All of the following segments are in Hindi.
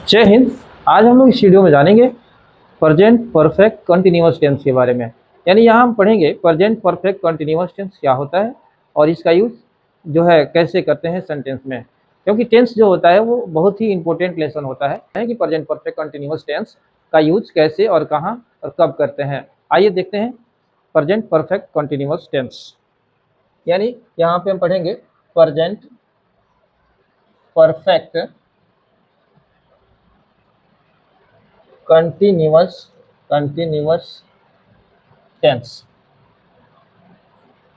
जय हिंद। आज हम लोग इस वीडियो में जानेंगे प्रेजेंट परफेक्ट कंटिन्यूअस टेंस के बारे में। यानी यहाँ हम पढ़ेंगे प्रेजेंट परफेक्ट कंटिन्यूअस टेंस क्या होता है और इसका यूज जो है कैसे करते हैं सेंटेंस में। क्योंकि टेंस जो होता है वो बहुत ही इंपॉर्टेंट लेसन होता है कि प्रेजेंट परफेक्ट कंटिन्यूअस टेंस का यूज कैसे और कहाँ और कब करते हैं। आइए देखते हैं प्रेजेंट परफेक्ट कंटिन्यूअस टेंस। यानी यहाँ पे हम पढ़ेंगे प्रेजेंट परफेक्ट कंटिन्यूअस टेंस।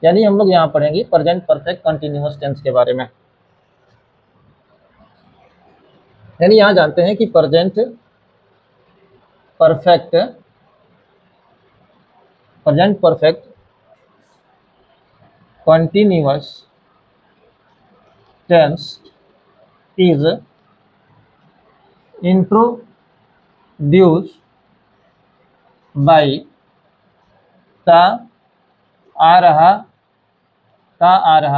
यानी हम लोग यहाँ पढ़ेंगे प्रेजेंट परफेक्ट कंटिन्यूअस टेंस के बारे में। यानी यहाँ जानते हैं कि present perfect continuous tense is introduced by ता आ रहा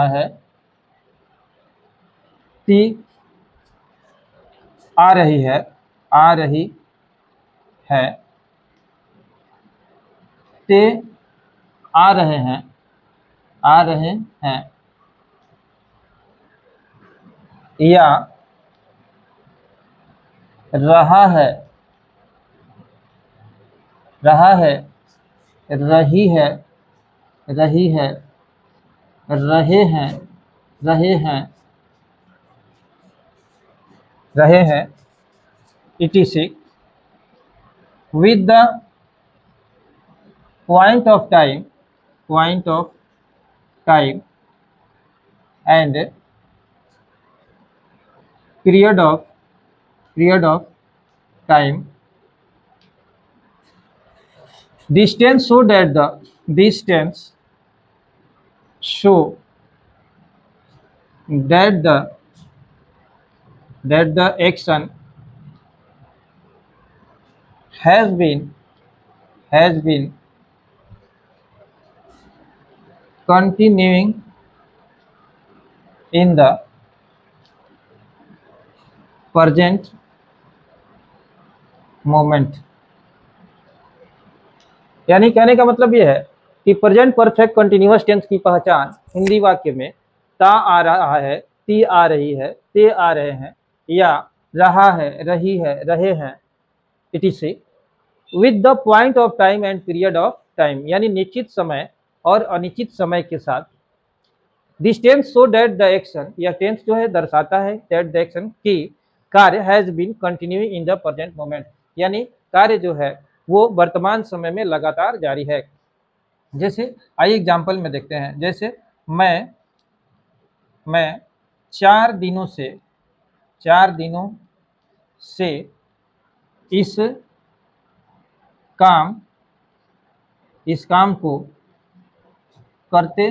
है, ती आ रही है, ते आ रहे हैं, या रहा है, रही है, रहे हैं etc with the point of time and period of time distance so that the action has been continuing in the present moment। यानी कहने का मतलब यह है कि प्रेजेंट परफेक्ट कंटिन्यूअस टेंस की पहचान हिंदी वाक्य में ता आ रहा है, ती आ रही है, ते आ रहे हैं, या रहा है, रहे हैं etc with the point of time and period of time. यानी निश्चित समय और अनिश्चित समय के साथ। This tense so that the action, यह टेंस जो है दर्शाता है दैट द एक्शन की कार्य has been continuing in the present moment. यानी कार्य जो है वो वर्तमान समय में लगातार जारी है। जैसे आइए एग्जाम्पल में देखते हैं। जैसे मैं 4 दिनों से इस काम को करते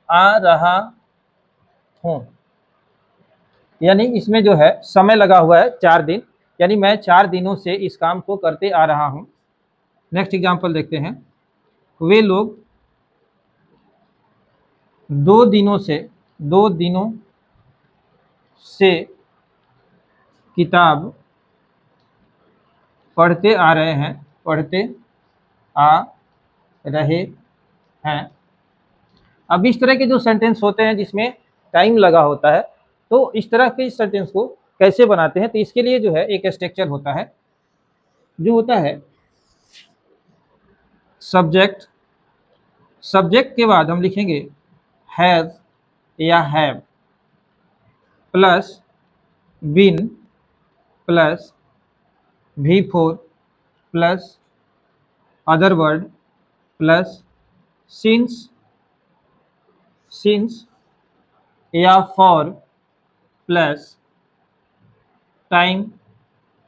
आ रहा हूँ। यानी इसमें जो है समय लगा हुआ है 4 दिन, यानी मैं 4 दिनों से इस काम को करते आ रहा हूँ। नेक्स्ट एग्जाम्पल देखते हैं। वे लोग 2 दिनों से किताब पढ़ते आ रहे हैं। अब इस तरह के जो सेंटेंस होते हैं जिसमें टाइम लगा होता है, तो इस तरह के सेंटेंस को कैसे बनाते हैं, तो इसके लिए जो है एक स्ट्रक्चर होता है जो होता है सब्जेक्ट के बाद हम लिखेंगे हैज या have plus been plus V4 plus other word plus since या for plus time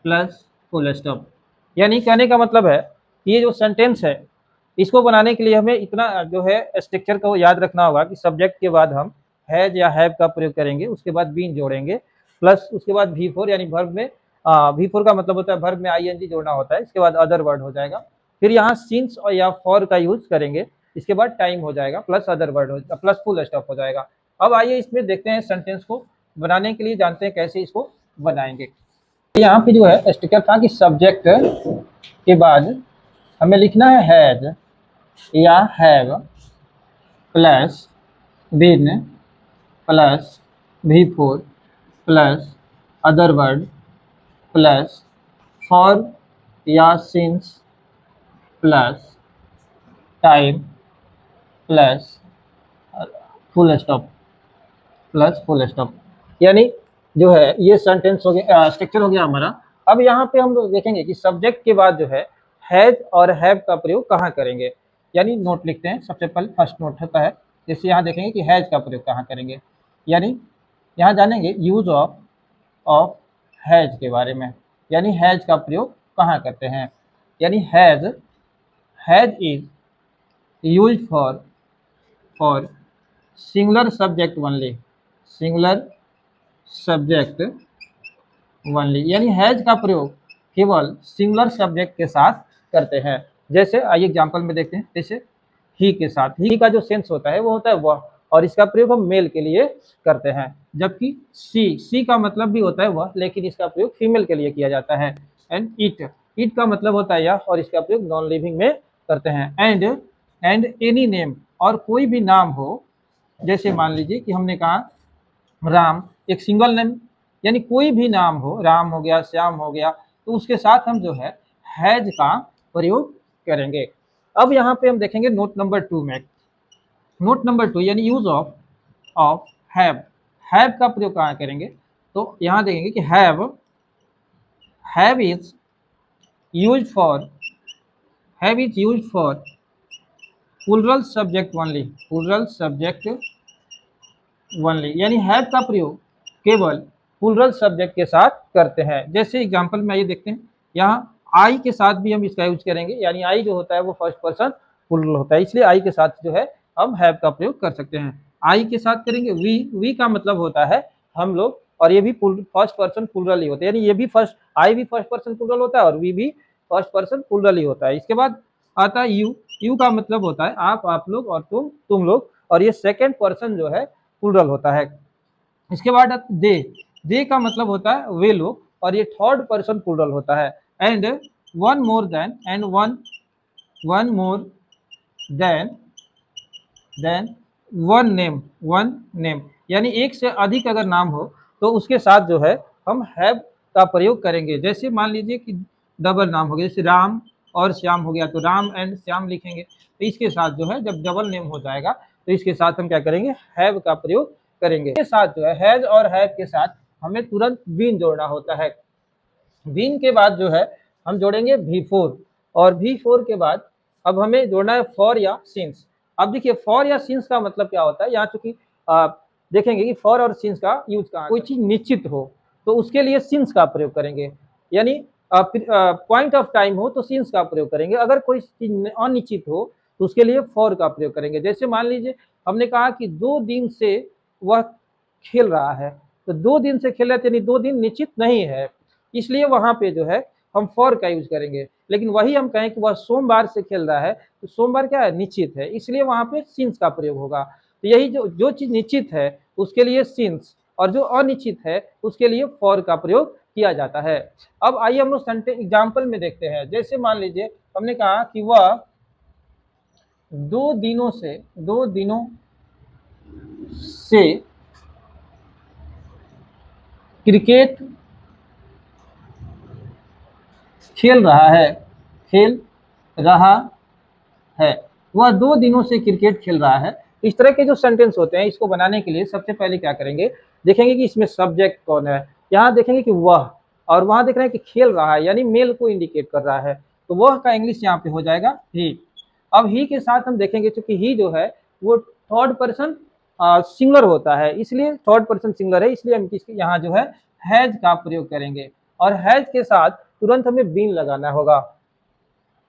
plus full stop. यानी कहने का मतलब है कि ये जो सेंटेंस है इसको बनाने के लिए हमें इतना जो है स्ट्रक्चर को याद रखना होगा कि सब्जेक्ट के बाद हम हैज या हैव का प्रयोग करेंगे, उसके बाद बीन जोड़ेंगे, प्लस उसके बाद V4 यानी वर्ब में V4 का मतलब होता है वर्ब में ING जोड़ना होता है, इसके बाद अदर वर्ड हो जाएगा। फिर यहाँ सिंस और या फॉर का यूज करेंगे, इसके बाद टाइम हो जाएगा, प्लस अदर वर्ड हो, प्लस फुल स्टॉप हो जाएगा। अब आइए इसमें देखते हैं सेंटेंस को बनाने के लिए जानते हैं कैसे इसको बनाएंगे। यहाँ पे जो है स्ट्रक्चर था कि सब्जेक्ट के बाद हमें लिखना है हैज या have plus been plus V four plus other word plus for या since plus time plus full stop plus full stop. यानी जो है ये सेंटेंस हो गया, स्ट्रक्चर हो गया हमारा। अब यहाँ पे हम लोग देखेंगे कि सब्जेक्ट के बाद जो है हैज और हैव का प्रयोग कहाँ करेंगे। यानी नोट लिखते हैं, सबसे पहले फर्स्ट नोट होता है, जैसे यहाँ देखेंगे कि हैज का प्रयोग कहाँ करेंगे। यानी यहाँ जानेंगे यूज ऑफ हैज के बारे में। यानी हैज का प्रयोग कहाँ करते हैं। यानी has is use for singular subject only, singular subject only. यानी हैज का प्रयोग केवल सिंगुलर सब्जेक्ट के साथ करते हैं। जैसे आइए एग्जांपल में देखते हैं, जैसे ही के साथ, ही का जो सेंस होता है वो होता है वह, और इसका प्रयोग हम मेल के लिए करते हैं। जबकि सी का मतलब भी होता है वह, लेकिन इसका प्रयोग फीमेल के लिए किया जाता है। एंड इट का मतलब होता है यह, और इसका प्रयोग नॉन लिविंग में करते हैं। एंड एनी नेम, और कोई भी नाम हो, जैसे मान लीजिए कि हमने कहा राम, एक सिंगल नेम, यानी कोई भी नाम हो, राम हो गया, श्याम हो गया, तो उसके साथ हम जो है हैज का प्रयोग करेंगे। अब यहाँ पे हम देखेंगे नोट नंबर 2 में, नोट नंबर 2 यानी यूज ऑफ हैव का प्रयोग कहाँ करेंगे। तो यहाँ देखेंगे कि have is use for plural subject only, plural subject only. यानी हैव का प्रयोग केवल प्लूरल सब्जेक्ट के साथ करते हैं। जैसे एग्जांपल में आइए देखते हैं, यहाँ आई के साथ भी हम इसका यूज करेंगे। यानी आई जो होता है वो फर्स्ट पर्सन प्लूरल होता है, इसलिए आई के साथ जो है हम हैव का प्रयोग कर सकते हैं। आई के साथ करेंगे वी का मतलब होता है हम लोग, और ये भी फर्स्ट पर्सन प्लूरल ही होता है। यानी ये भी आई भी फर्स्ट पर्सन प्लूरल होता है और वी भी फर्स्ट पर्सन प्लूरल ही होता है। इसके बाद आता है यू का मतलब होता है आप लोग, और तुम लोग, और ये सेकेंड पर्सन जो है प्लूरल होता है। इसके बाद दे का मतलब होता है वे लोग, और ये थर्ड पर्सन प्लूरल होता है। And one more than, and one more than one name, यानी एक से अधिक अगर नाम हो तो उसके साथ जो है हम हैव का प्रयोग करेंगे। जैसे मान लीजिए कि डबल नाम हो गया, जैसे राम और श्याम हो गया, तो राम एंड श्याम लिखेंगे। तो इसके साथ जो है जब डबल नेम हो जाएगा तो इसके साथ हम क्या करेंगे, हैव का प्रयोग करेंगे। इसके साथ जो है हैज और हैव के साथ हमें तुरंत बीन जोड़ना होता है। बीन के बाद जो है हम जोड़ेंगे भी4, और भी4 के बाद अब हमें जोड़ना है फॉर या सिंस। अब देखिए फॉर या सिंस का मतलब क्या होता है, यहाँ चूंकि देखेंगे कि फॉर और सिंस का यूज कहाँ, कोई चीज निश्चित हो तो उसके लिए सिंस का प्रयोग करेंगे। यानी पॉइंट ऑफ टाइम हो तो सिंस का प्रयोग करेंगे, अगर कोई चीज अनिश्चित हो तो उसके लिए फॉर का प्रयोग करेंगे। जैसे मान लीजिए हमने कहा कि 2 दिन से वह खेल रहा है, तो 2 दिन से खेल रहा है यानी 2 दिन निश्चित नहीं है, इसलिए वहां पे जो है हम फॉर का यूज करेंगे। लेकिन वही हम कहें कि वह सोमवार से खेल रहा है, तो सोमवार क्या है, निश्चित है, इसलिए वहां पे सिंस का प्रयोग होगा। तो यही जो चीज निश्चित है उसके लिए सिंस, और जो अनिश्चित है उसके लिए फॉर का प्रयोग किया जाता है। अब आइए हम लोग सेंटेंस एग्जाम्पल में देखते हैं। जैसे मान लीजिए हमने कहा कि वह 2 दिनों से क्रिकेट खेल रहा है, वह 2 दिनों से क्रिकेट खेल रहा है। इस तरह के जो सेंटेंस होते हैं इसको बनाने के लिए सबसे पहले क्या करेंगे, देखेंगे कि इसमें सब्जेक्ट कौन है। यहाँ देखेंगे कि वह, और वहां देख रहे हैं कि खेल रहा है, यानी मेल को इंडिकेट कर रहा है, तो वह का इंग्लिश यहाँ पे हो जाएगा ही। अब ही के साथ हम देखेंगे क्योंकि ही जो है वो थर्ड पर्सन सिंगुलर होता है, इसलिए थर्ड पर्सन सिंगुलर है, इसलिए हम यहाँ जो है हैज का प्रयोग करेंगे। और हैज के साथ तुरंत हमें बीन लगाना होगा,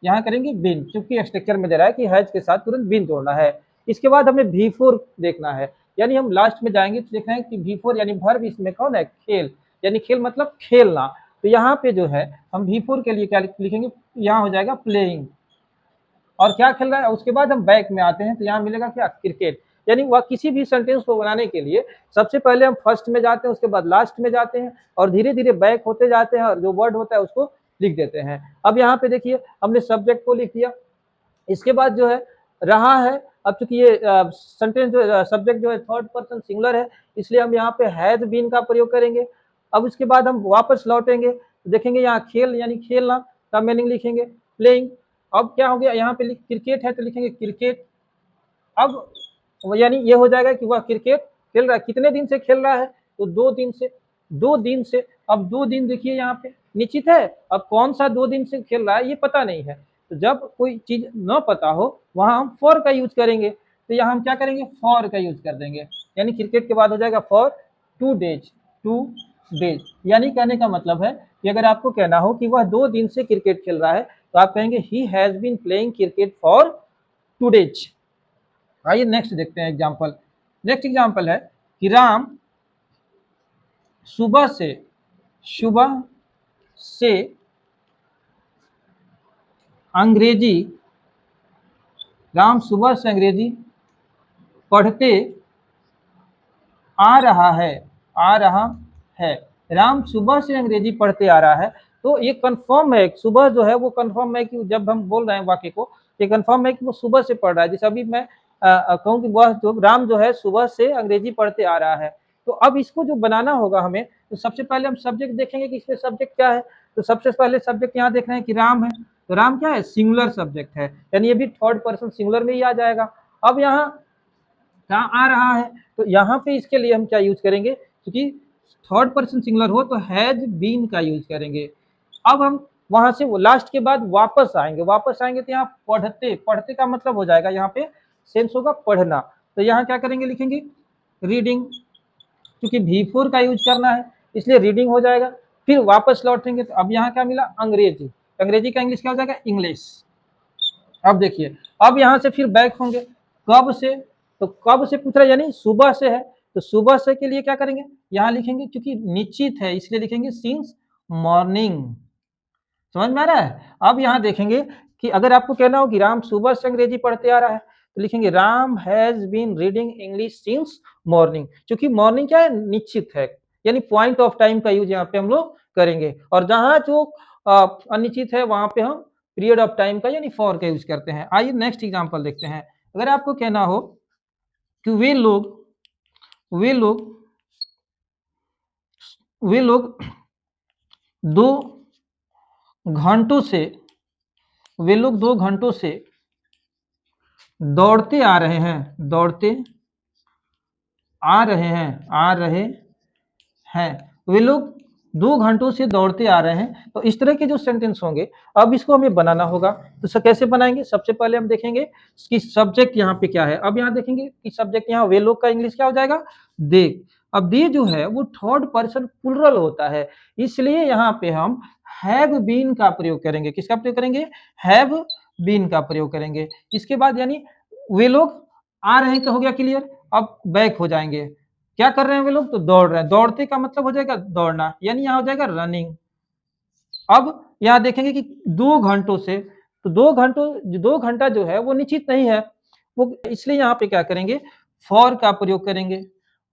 यहाँ करेंगे बीन, क्योंकि स्ट्रक्चर में दे रहा है कि हैज के साथ तुरंत बीन जोड़ना है। इसके बाद हमें भी4 देखना है, यानी हम लास्ट में जाएंगे तो देख रहे हैं कि भी4 यानी वर्ब इसमें कौन है, खेल, यानी खेल मतलब खेलना। तो यहाँ पे जो है हम भी4 के लिए क्या लिखेंगे, यहाँ हो जाएगा प्लेइंग, और क्या खेल रहा है। उसके बाद हम बैक में आते हैं तो यहाँ मिलेगा क्या, क्रिकेट, यानी वह किसी भी सेंटेंस को बनाने के लिए सबसे पहले हम फर्स्ट में जाते हैं, उसके बाद लास्ट में जाते हैं और धीरे धीरे बैक होते जाते हैं और जो वर्ड होता है उसको लिख देते हैं। अब यहाँ पे देखिए हमने सब्जेक्ट को लिख दिया, इसके बाद जो है रहा है। अब चूंकि ये सेंटेंस जो सब्जेक्ट जो है थर्ड पर्सन सिंगुलर है, इसलिए हम यहाँ पे हैज बीन का प्रयोग करेंगे। अब उसके बाद हम वापस लौटेंगे, देखेंगे यहाँ खेल यानी खेलना का मीनिंग लिखेंगे प्लेइंग। अब क्या हो गया, यहाँ पे क्रिकेट है तो लिखेंगे क्रिकेट। अब यानी ये हो जाएगा कि वह क्रिकेट खेल रहा है, कितने दिन से खेल रहा है, तो 2 दिन से। 2 दिन से, अब 2 दिन देखिए यहाँ पे निश्चित है, अब कौन सा 2 दिन से खेल रहा है ये पता नहीं है, तो जब कोई चीज न पता हो वहां हम फॉर का यूज करेंगे, तो यहाँ हम क्या करेंगे, फॉर का यूज कर देंगे। यानी क्रिकेट के बाद हो जाएगा फॉर 2 डेज, 2 डेज। यानी कहने का मतलब है कि अगर आपको कहना हो कि वह 2 दिन से क्रिकेट खेल रहा है, तो आप कहेंगे he has been playing cricket for 2 days. आइए नेक्स्ट देखते हैं एग्जाम्पल। नेक्स्ट एग्जाम्पल है कि राम सुबह से अंग्रेजी, राम सुबह से अंग्रेजी पढ़ते आ रहा है। राम सुबह से अंग्रेजी पढ़ते आ रहा है, तो ये कंफर्म है, सुबह जो है वो कंफर्म है कि जब हम बोल रहे हैं वाक्य को, ये कंफर्म है कि वो सुबह से पढ़ रहा है। जैसे अभी मैं कहूँ कि वह जो राम जो है सुबह से अंग्रेजी पढ़ते आ रहा है, तो अब इसको जो बनाना होगा हमें, तो सबसे पहले हम सब्जेक्ट देखेंगे कि इसमें सब्जेक्ट क्या है। तो सबसे पहले सब्जेक्ट यहाँ देख रहे हैं कि राम है, तो राम क्या है, सिंगुलर सब्जेक्ट है, यानी ये भी थर्ड पर्सन सिंगुलर में ही आ जाएगा। अब यहाँ कहाँ आ रहा है, तो यहाँ पे इसके लिए हम क्या यूज करेंगे, क्योंकि थर्ड पर्सन सिंगुलर हो तो हैज बीन का यूज करेंगे। अब हम वहां से वो लास्ट के बाद वापस आएंगे तो यहाँ पढ़ते का मतलब हो जाएगा, यहाँ पे सेंस होगा पढ़ना, तो यहाँ क्या करेंगे, लिखेंगे रीडिंग, क्योंकि V4 का यूज करना है इसलिए रीडिंग हो जाएगा। फिर वापस लौटेंगे तो अब यहाँ क्या मिला, अंग्रेजी का इंग्लिश क्या हो जाएगा, इंग्लिश। अब देखिए, अब यहाँ से फिर बैक होंगे, कब से, तो कब से पूछ रहा है, यानी सुबह से है, तो सुबह से के लिए क्या करेंगे, यहाँ लिखेंगे, क्योंकि निश्चित है इसलिए लिखेंगे सिंस मॉर्निंग। समझ में आ रहा है। अब यहाँ देखेंगे कि अगर आपको कहना हो कि राम सुबह से अंग्रेजी पढ़ते आ रहा है, तो लिखेंगे Ram has been reading English since morning, क्योंकि मॉर्निंग क्या है, निश्चित है, यानी पॉइंट ऑफ टाइम का यूज यहाँ पे हम लोग करेंगे। और जहां जो अनिश्चित है वहां पे हम पीरियड ऑफ टाइम का यानी फॉर का यूज करते हैं। आइए नेक्स्ट एग्जांपल देखते हैं। अगर आपको कहना हो कि वे लोग 2 घंटों से वे लोग 2 घंटों से दौड़ते आ रहे हैं। वे लोग 2 घंटों से दौड़ते आ रहे हैं, तो इस तरह के जो सेंटेंस होंगे, अब इसको हमें बनाना होगा। तो कैसे बनाएंगे, सबसे पहले हम देखेंगे कि सब्जेक्ट यहाँ पे क्या है। अब यहाँ देखेंगे कि सब्जेक्ट यहाँ वे लोग का इंग्लिश क्या हो जाएगा, दे। अब दे जो है वो थर्ड पर्सन प्लुरल होता है, इसलिए यहाँ पे हम हैव बीन का प्रयोग करेंगे। किसका प्रयोग करेंगे, हैव बीन का प्रयोग करेंगे। इसके बाद यानी वे लोग आ रहे हैं, हो गया क्लियर। अब बैक हो जाएंगे, क्या कर रहे हैं वे लोग, तो दौड़ रहे हैं, दौड़ते का मतलब हो जाएगा दौड़ना, यानी यहाँ हो जाएगा रनिंग। अब यहाँ देखेंगे कि 2 घंटों से, तो 2 घंटा जो है वो निश्चित नहीं है, वो इसलिए यहाँ पे क्या करेंगे, फॉर का प्रयोग करेंगे,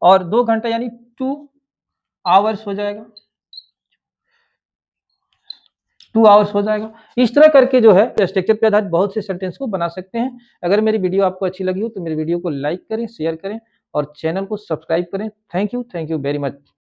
और 2 घंटा यानी 2 आवर्स हो जाएगा, 2 आवर्स हो जाएगा। इस तरह करके जो है स्ट्रक्चर पे आधारित बहुत से सेंटेंस को बना सकते हैं। अगर मेरी वीडियो आपको अच्छी लगी हो तो मेरी वीडियो को लाइक करें, शेयर करें और चैनल को सब्सक्राइब करें। Thank you very much.